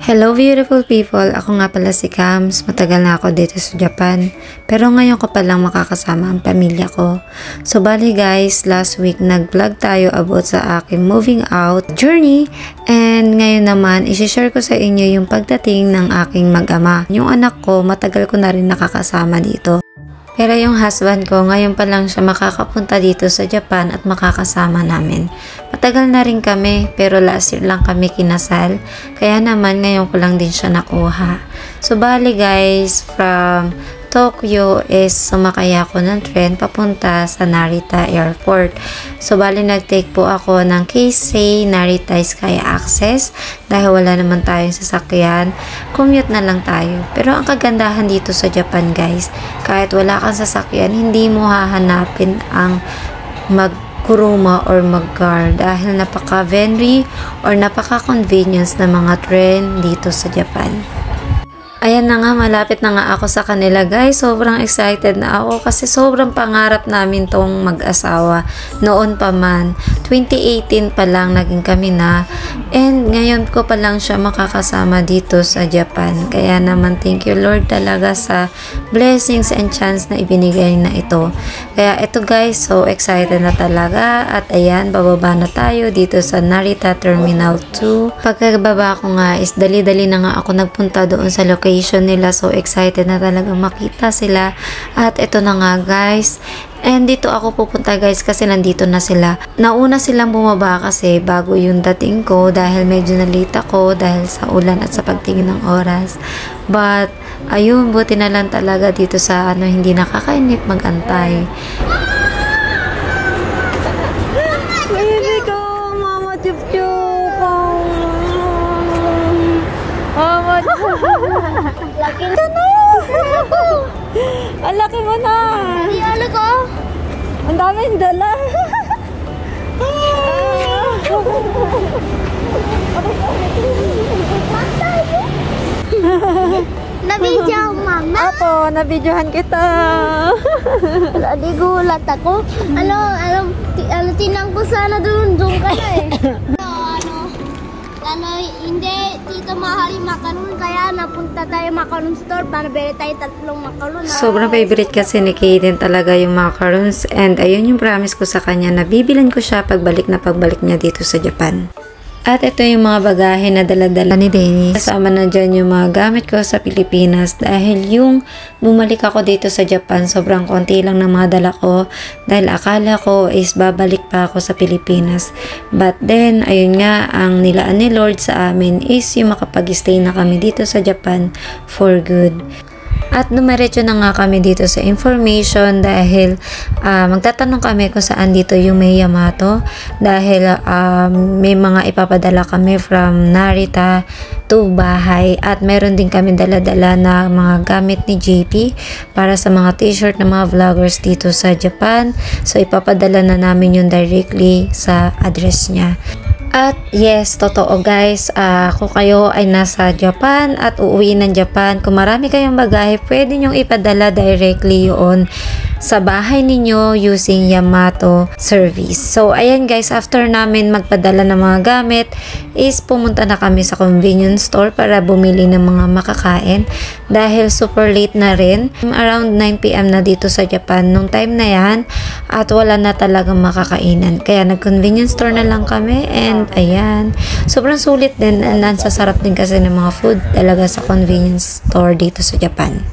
Hello beautiful people! Ako nga pala si Cams. Matagal na ako dito sa Japan. Pero ngayon ko palang makakasama ang pamilya ko. So bali guys, last week nag-vlog tayo about sa aking moving out journey. And ngayon naman, isi-share ko sa inyo yung pagdating ng aking mag-ama. Yung anak ko, matagal ko na rin nakakasama dito. Pero yung husband ko, ngayon pa lang siya makakapunta dito sa Japan at makakasama namin. Matagal na rin kami, pero last year lang kami kinasal. Kaya naman, ngayon ko lang din siya nakuha. So, bali guys, from Tokyo is sumakay ako ng tren papunta sa Narita Airport. So, bali nag-take po ako ng Keisei Narita Sky Access dahil wala naman tayong sasakyan. Commute na lang tayo. Pero ang kagandahan dito sa Japan guys, kahit wala kang sasakyan, hindi mo hahanapin ang kuruma or mag-car dahil napaka-friendly or napaka-convenience na mga tren dito sa Japan. Ayan na nga, malapit na nga ako sa kanila guys. Sobrang excited na ako kasi sobrang pangarap namin tong mag-asawa. Noon pa man, 2018 pa lang naging kami na. And ngayon ko pa lang siya makakasama dito sa Japan. Kaya naman thank you Lord talaga sa blessings and chance na ibinigay na ito. Kaya ito guys, so excited na talaga. At ayan, bababa na tayo dito sa Narita Terminal 2. Pagkababa ko nga is dali-dali na nga ako nagpunta doon sa location nila. So excited na talaga makita sila. At ito na nga guys. And dito ako pupunta guys kasi nandito na sila. Nauna silang bumaba kasi bago yung dating ko dahil medyo nalita ako dahil sa ulan at sa pagtingin ng oras. But ayun, buti na lang talaga dito sa hindi nakakainip mag-antay. Baby ko, mama chup-chup. Mama laki na na. Ang laki mo na. Hindi ano ko. Ang daming dala. Nabidyo mama. Apo, nabidyohan kita. Di gulat ako. Tinang ko sana doon ka na eh. Hindi, Tito Mahal yung macaron, kaya napunta tayo macaron store para bili tayo 3 macaron. Sobrang favorite kasi ni Kaden talaga yung macarons and ayun yung promise ko sa kanya na bibilin ko siya pagbalik niya dito sa Japan. At ito yung mga bagahe na dala-dala ni Dennis. Kasama na dyan yung mga gamit ko sa Pilipinas dahil yung bumalik ako dito sa Japan, sobrang konti lang ng mga dala ko dahil akala ko is babalik pa ako sa Pilipinas. But then, ayun nga, ang nilaan ni Lord sa amin is yung makapag-stay na kami dito sa Japan for good. At dumiretso na nga kami dito sa information dahil magtatanong kami kung saan dito yung may Yamato dahil may mga ipapadala kami from Narita to bahay at meron din kami dala-dala na mga gamit ni JP para sa mga t-shirt ng mga vloggers dito sa Japan. So ipapadala na namin yun directly sa address niya. At yes, totoo guys, kung kayo ay nasa Japan at uuwi ng Japan, kung marami kayong bagahe, pwede nyong ipadala directly yun sa bahay ninyo using Yamato service. So ayan guys, after namin magpadala ng mga gamit, is pumunta na kami sa convenience store para bumili ng mga makakain dahil super late na rin. Around 9 PM na dito sa Japan nung time na yan at wala na talagang makakainan. Kaya nag-convenience store na lang kami and ayan, sobrang sulit din and nansasarap din kasi ng mga food talaga sa convenience store dito sa Japan.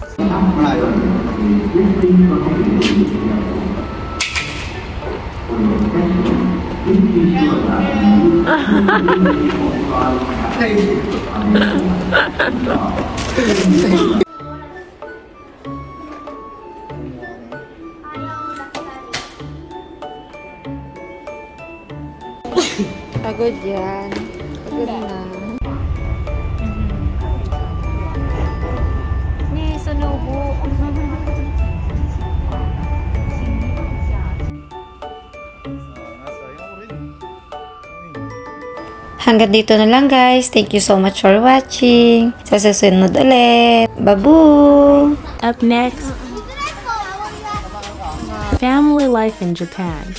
Pagod yan. Pagod na. Sa lobo. Hanggang dito na lang guys. Thank you so much for watching. Sa susunod ulit. Babu! Up next, family life in Japan.